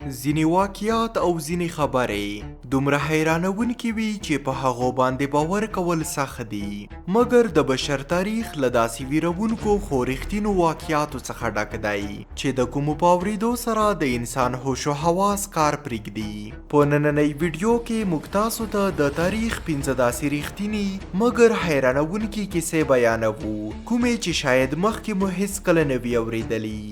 ځینې واقعیات او ځینې خبرې دومره حیرانونکي وي چې په هغو باندې باور کول سخت دي، مګر د بشر تاریخ له داسې ویرونکو خو رښتینو واقعیاتو څخه ډک دی چې د کومو په اورېدو سره د انسان هوش و حواس کار پرېږدي. په نننۍ ویډیو کې موږ تاسو ته د تاریخ 15 داسې رښتینې مګر حیرانونکي کیسې بیانوو کومې چې شاید مخکې مو هیڅکله نه وي اورېدلي.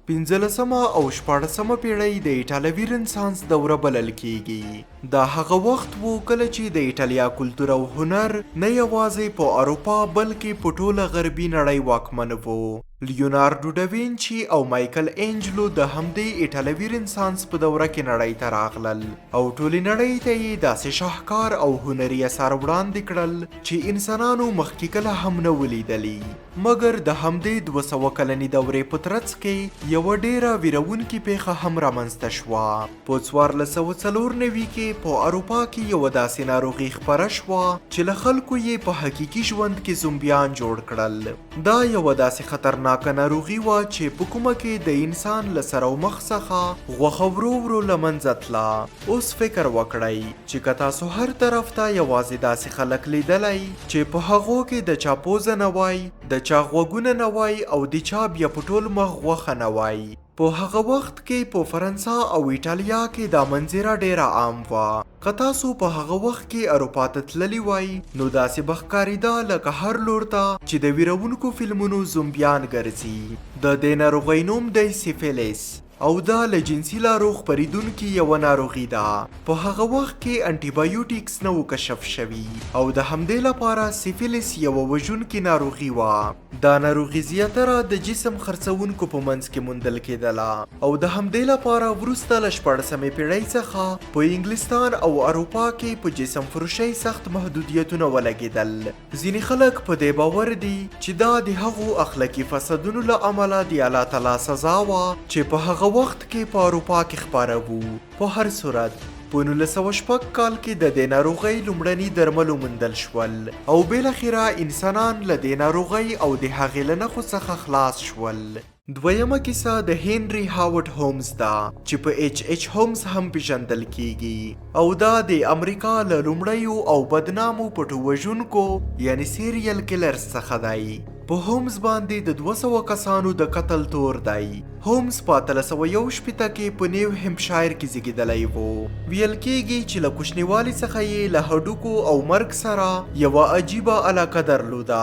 15مه او 14مه پیړۍ د ایټالوي رنسانس دوره بلل کیږي. دا هغه وخت وو کله چې د ایټالیا کلتور او هنر نه یوازې په اروپا بلکې په ټوله غربي نړۍ واکمن وو. لیوناردو ډاوینچي او مایکل انجلو د همدې ایټالوي رنسانس په دوره کې نړۍ ته راغلل او ټولې نړۍ ته یې داسې شاهکار او هنري اثار وړاندې کړل چې انسانانو مخکې کله هم نه ولیدلي. مګر د همدې 200 کلنې دورې په ترڅ کې یوه ډیره ویرونکې پیښه هم رامنځته شوه. په 1494 کې په اروپا کې یوه داسې ناروغي خپره شوه چې له خلکو یې په حقیقي ژوند کې زومبیان جوړ کړل. دا یوه داسې خطرناکه ناروغي وه چې په کومه کې د انسان له سر او مخ څخه غوښه ورو ورو له منځه تله. اوس فکر وکړئ چې که تاسو هر طرف ته یوازې داسې خلک لیدلی چې په هغو کې د چا پوزه نه وای، د چا غوږونه نه وای او د چا بیا په ټول مخ غوښه نه وای. په هغه وخت کې په فرانسه او ایټالیا کې دا منظره ډیره عام وه. که تاسو په هغه وخت کې اروپا ته تللی وای نو داسې به ښکارېده لکه هر لور ته چې د ویرونکو فلمونو زومبیان ګرځي. د دې ناروغۍ نوم دی سیفیلیس او دا له جنسي لارو خپریدونکې یوه ناروغي ده. په هغه وخت کې انټي بایوټیکس نه و کشف شوي او د همدې لپاره سیفیلیس یوه وژونکې ناروغي وه. دا ناروغي زیاتره د جسم خرڅونکو په منځ کې موندل کېدله او د همدې لپاره وروسته له 14مې پیړۍ څخه په انګلستان او اروپا کې په جسم فروشۍ سخت محدودیتونه ولګېدل. ځینې خلک په دې باور دي چې دا د هغو اخلاقي فسادونو له امله د الله تعالی سزا وه چې په هغه وخت کې په اروپا کې خپاره وو. په هر صورت په 1906 کال کې د دې ناروغۍ لومړني درمل وموندل شول او بالاخره انسانان له دې ناروغۍ او د هغې له نښو څخه خلاص شول. دویمه کیسه د هنري هاورډ هومز ده چې په ایچ هومز هم پیژندل کیږي او دا د امریکا له لومړیو او بدنامو پټو وژونکو یعنی سیریل کیلرز څخه دی. په هومز باندې د 200 کسانو د قتل تور دی. هومز په 1861 کې په نیو همپشایر کې زیږیدلی و. ویل کیږي چې له کوچنیوالي څخه یې له هډوکو او مرګ سره یوه عجیبه علاقه درلوده.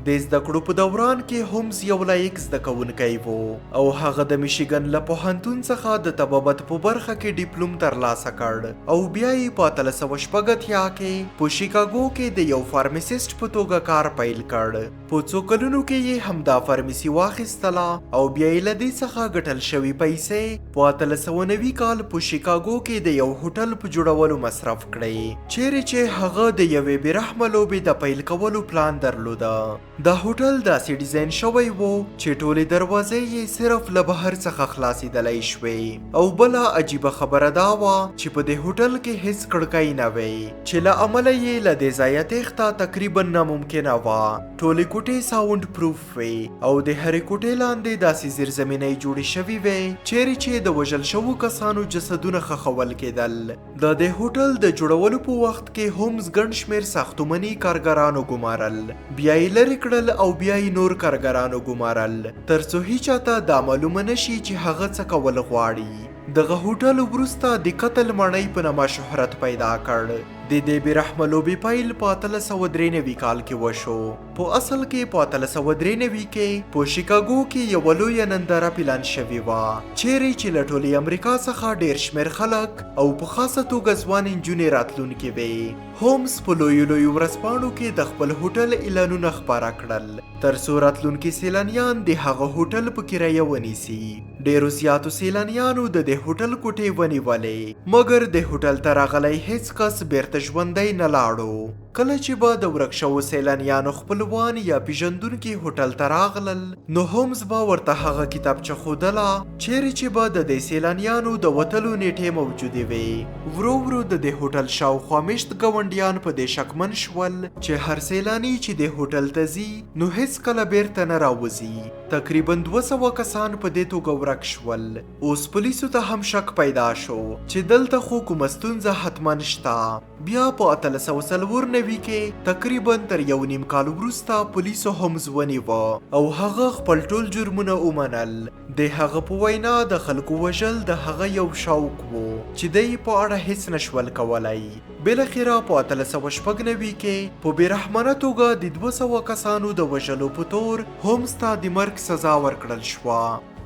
د زده کړو په دوران کې هومز یو لایق زده کوونکی و او هغه د میشیګن له پوهنتون څخه د طبابت په برخه کې ډیپلوم ترلاسه کړ او بیا یې په 1880 کې په شیکاګو کې د یو فارماسیست په توګه کار پیل کړ. په څو کلونو کې یې همدا فارمسي واخیستله او بیا یې له دې څخه ګټل شوي پیسې په 1890 کال په شیکاګو کې د یو هوټل په جوړولو مصرف کړې چیرې چې هغه د یوې بېرحمه لوبې د پیل کولو پلان درلوده. دا هوټل داسې ډیزاین شوی وو چې ټولې دروازې یې صرف له بهر څخه خلاصېدلی شوې او بله عجیبه خبره دا وه چې په دې هوټل کې هیڅ کړکۍ نه وی چې له امله یې له دې ځایه تېښته تقریبا ناممکنه وه. ټولې کوټې ساوند پروف وې او د هرې کوټې لاندې داسې زیرزمینۍ جوړې شوي وې چیرې چې د وژل شوو کسانو جسدونه ښخول کېدل. د دې هوټل د جوړولو په وخت کې هومز ګڼ شمېر ساختماني کارګرانو ګمارل، بیا یې لرې کړل او بیا یې نور کارګرانو ګمارل ترڅو هیچاته دا معلومه نشي چې هغه څه کول غواړي. دغه هوټل وروسته د قتل ماڼۍ په نامه شهرت پیدا کړ. د دې بېرحمه لوبې پیل په 1893 کال کې وشو. په اصل کې په 1893 کې په شیکاګو کې یوه لویه ننداره پلان شوې وه چیرې چې له ټولې امریکا څخه ډېر شمېر خلک او په خاصه توګه ځوانې نجونې راتلونکې وې. هومز په لویو ورځپاڼو کې د خپل هوټل اعلانونه خپاره کړل ترڅو راتلونکي سیلانیان د هغه هوټل په کرایه ونیسي. ډېرو زیاتو سیلانیانو د دې هوټل کوټې ونیولې مګر د هوټل ته راغلی هیڅ کس بیرته ژوندی نه لاړو. کله چې به د ورک شوو سیلانیانو خپلوان یا پیژندونکي هوټل ته راغلل نو هومز به ورته هغه کتابچه ښودله چیرې چې به د دې سیلانیانو د وتلو نیټې موجودې وې. ورو ورو د دې هوټل شاوخوا میشت ګاونډیان په دې شکمن شول چې هر سیلاني چې د هوټل ته ځي نو هیڅ کله بیرته نه راوځي. تقریبا 200 کسان په دې توګه ورک ورک شول. اوس پولیسو ته هم شک پیدا شو چې دلته خو کومه ستونزه حتما شته. بیا په 1894 کې تقریبا تر 1.5 کال وروسته پولیسو هومز ونیوه او هغه خپل ټول جرمونه ومنل. د هغه په وینا د خلکو وژل د هغه یو شوق و چې دی په اړه هیڅ نشول کولای. بالاخره په 1896 کې په بیرحمانه توګه د 200 کسانو د وژلو په تور هومز ته د مرګ سزا ورکړل شوه.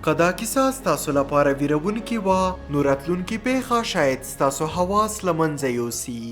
که دا کیسه ستاسو لپاره ویرونکې وه نو راتلونکې پیښه شاید ستاسو حواس له منځه یوسي.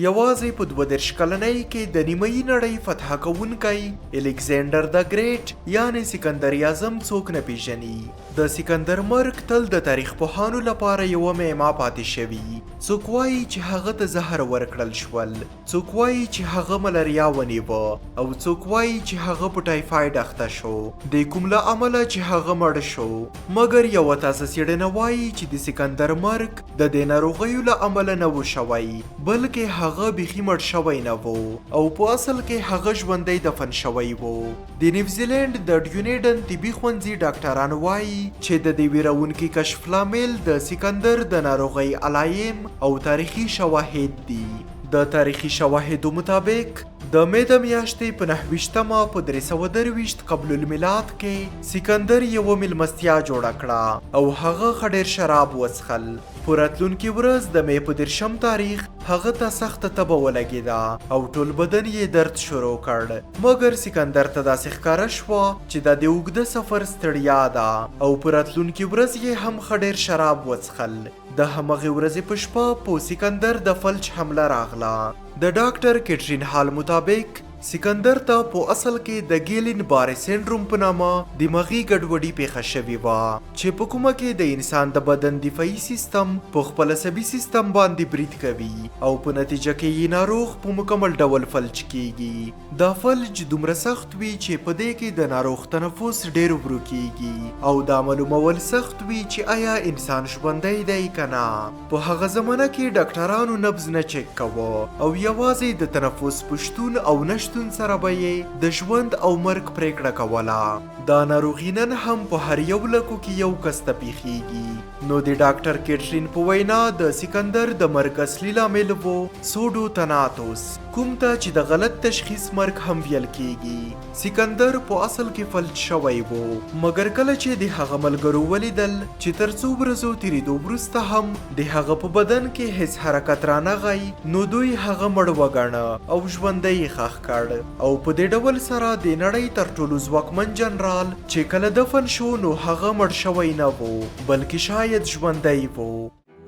یوازې په 32 کلنۍ کې د نیمایي نړۍ فتح کوونکی الکساندر د ګریټ یعنی سکندر اعظم څوک نه پیژني. د سکندر مرګ تل د تاریخ پوهانو لپاره یوه معما پاتې شوي. څوک وایي چې هغه ته زهر ورکړل شول، څوک وایي چې هغه ملاریا ونیوه او څوک وایي چې هغه په ټایفاید اخته شو د کوم له امله چې هغه مړ شو. مګر یوه تازه څېړنه وایي چې د سکندر مرګ د دې ناروغیو له امله نه و شوی بلکې هغه بیخي مړ شوی نه و او په اصل کې هغه ژوندی دفن شوی و. د نیوزیلند د ډیونیډن طبي ښوونځي ډاکټران وایي چې د دې ویرونکي کشف لامل د سکندر د ناروغۍ علایم او تاریخي شواهد دي. د تاریخي شواهدو مطابق د مې د میاشتې په 9 په 323 قبل المیلاد کې سکندر یوه میلمستیا جوړه کړه او هغه ښه ډېر شراب وڅښل. په راتلونکې ورځ د مې په 30 تاریخ هغه ته سخته تبه ولګېده او ټول بدن یې درد شروع کړ. مګر سکندر ته داسې ښکاره شوه چې دا د اوږده سفر ستړیا ده او په راتلونکې ورځ یې هم ښه ډېر شراب وڅښل. د همغې ورځې په شپه په سکندر د فلج حمله راغله. د ډاکټر کیټرین هال مطابق سکندر ته په اصل کې د ګیلین باري سینډروم په نامه دماغي ګډوډي پیښه شوې وه چې په کومه کې د انسان د بدن دفاعي سیستم په خپل عصبي سیستم باندې برید کوي او په نتیجه کې یې ناروغ په مکمل ډول فلج کیږي. دا فلج دومره سخت وي چې په دې کې د ناروغ تنفس ډېر ورو کیږي او دا معلومول سخت وي چې آیا انسان ژوندی دی که نه. په هغه زمانه کې ډاکټرانو نبض نه چک کوه او یوازې د تنفس پشتون او نشتون سره به یې د ژوند او مرګ پریکړه کوله. دا ناروغي نن هم په هر یو لکو کې یو کس ته پیښیږي. نو د ډاکټر کیټرین په وینا د سکندر د مرګ اصلي لامل و سوډو تناتوس کوم ته چې د غلط تشخیص مرګ هم ویل کیږي. سکندر په اصل کې فلج شوی و مګر کله چې د هغه ملګرو ولیدل چې تر څو ورځو تېرېدو وروسته هم د هغه په بدن کې هیڅ حرکت رانغی نو دوی هغه مړ وګاڼه او ژوندی یې ښخ کړ او په دې ډول سره د نړۍ تر ټولو ځواکمن جنرال چې کله دفن شو نو هغه مړ شوی نه و بلکې شاید ژوندی و.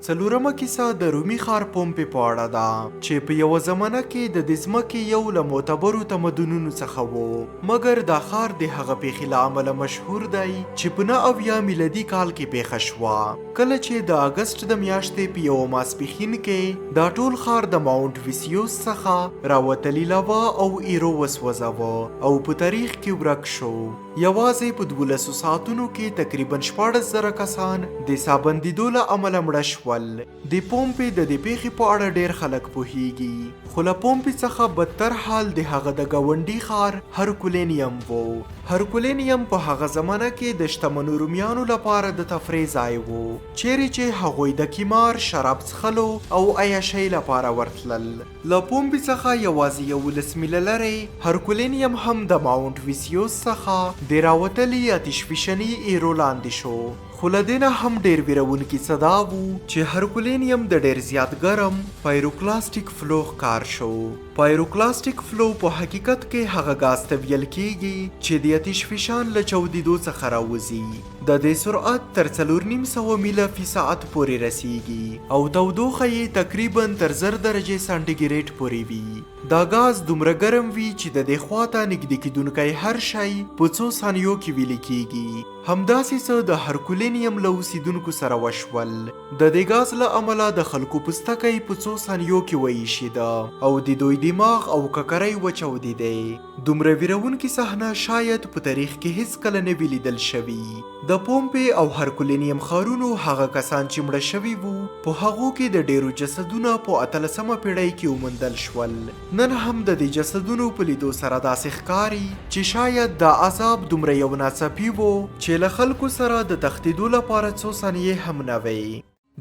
څلورمه کیسه د رومي ښار پومپې په اړه ده چې په یوه زمانه کې د دې ځمکې یو له معتبرو تمدنونو څخه و مګر دا ښار د هغه پیښې له امله مشهور دی چې په 9 میلادي کال کې پیښه شوه کله چې د اګست د میاشتې په یوه ماسپښین کې دا ټول ښار د ماونټ ویسیوس څخه راوتلي لاوا او ایرو وسوځاوه او په تاریخ کې ورک شو. یوازې په 12 ساعتونو کې تقریبا 14,000 کسان د سابندیدو له امله مړه شول. د پومپې د دې پیښې په اړه ډېر خلک پوهیږي خو له پومپې څخه بدتر حال د هغه د ګاونډي ښار هرکولینیم و. هرکولینیم په هغه زمانه کې د شتمنو رومیانو لپاره د تفریح ځای و چیرې چې هغوی د قمار، شراب څښلو او عیاشۍ لپاره ورتلل. له پومپې څخه یوازې 11 میله لرې هرکولینیم هم د ماونټ ویسیوس څخه د راوتلي آتشفشاني ایرو لاندې شو. خو له دې نه هم ډېر ویرونکي څه دا و چې هرکولینیم د ډېر زیات ګرم پایروکلاستیک فلو ښکار شو. پایروکلاستیک فلو په حقیقت کې هغه ګاز ته ویل کیږي چې د آتشفشان له چاودېدو څخه راوځي. د دې سرعت تر 4.5 میله فی ساعت پورې رسیږي او تودوخه یې تقریبا تر 1000 درجې سانټیګریډ پورې وي. دا ګاز دومره ګرم وي چې د دې خواته نږدې کیدونکی هر شی په څو ثانیو کې ویلې کیږي. همداسې څه د هرکولینیم له اوسیدونکو سره وشول. د دې ګاز له امله د خلکو پوستکی په څو ثانیو کې وایشېده او د دوی دماغ او ککرۍ وچاودېدې. دومره ویرونکې صحنه شاید په تاریخ کې هیڅ کله نه وي لیدل شوي. د پومپې او هرکولینیم ښارونو هغه کسان چې مړه شوي وو په هغو کې د ډېرو جسدونه په 18مه پیړۍ کې وموندل شول. نن هم د دې جسدونو په لیدو سره داسې ښکاري چې شاید دا عذاب دومره یو ناڅاپي و چې چې له خلکو سره د تښتېدو لپاره څو ثانیې هم نه وي.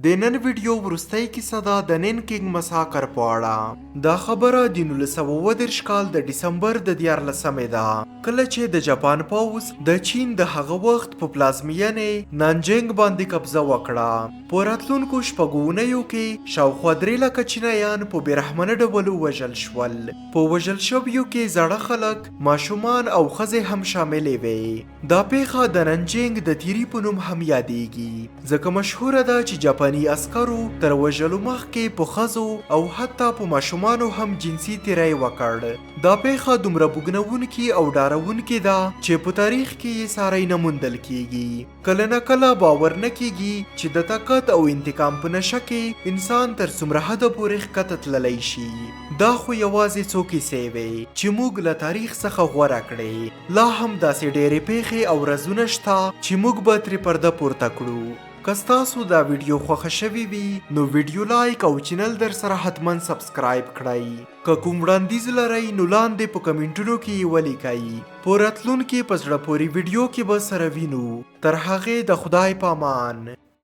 د نن ویډیو وروستۍ کیسه ده د نن کینګ مساکر په اړه. دا خبره د 1930 کال د ډسمبر د 14مې ده کله چې د جاپان پوځ د چین د هغه وخت په پلازمینې نانجنګ باندې قبضه وکړه. په راتلونکو شپږو اونیو کې شاوخوا 3 لکه چینایان په بېرحمانه ډول ووژل شول. په وژل شویو کې زاړه خلک، ماشومان او ښځې هم شاملې وې. دا پیښه د نانجنګ د تیری په نوم هم یادېږي ځکه مشهوره ده چې جاپاني عسکرو تر وژلو مخکې په ښځو او حتی په ماشومانو هم جنسي تیری وکړ. دا پیښه دومره بوږنوونکې او ډارونکې ده چې په تاریخ کې یې ساری نه موندل کیږي. کله نه کله باور نه کیږي چې د طاقت او انتقام په نشه کې انسان تر څومره حده پورې ښکته تللی شي. دا خو یوازې څو کیسې وې چې موږ له تاریخ څخه غوره کړې. لا هم داسې ډېرې پیښې او رازونه شته چې موږ به ترې پرده پورته کړو. که ستاسو دا ویډیو خوښه شوې وي نو ویډیو لایک او چینل در سره حتما سبسکرایب کړئ. که کوم وړاندیز لرئ نو لاندې په کمنټونو کې یې ولیکئ. په راتلونکي په زړه پورې ویډیو کې به سره وینو. تر هغې د خدای په امان.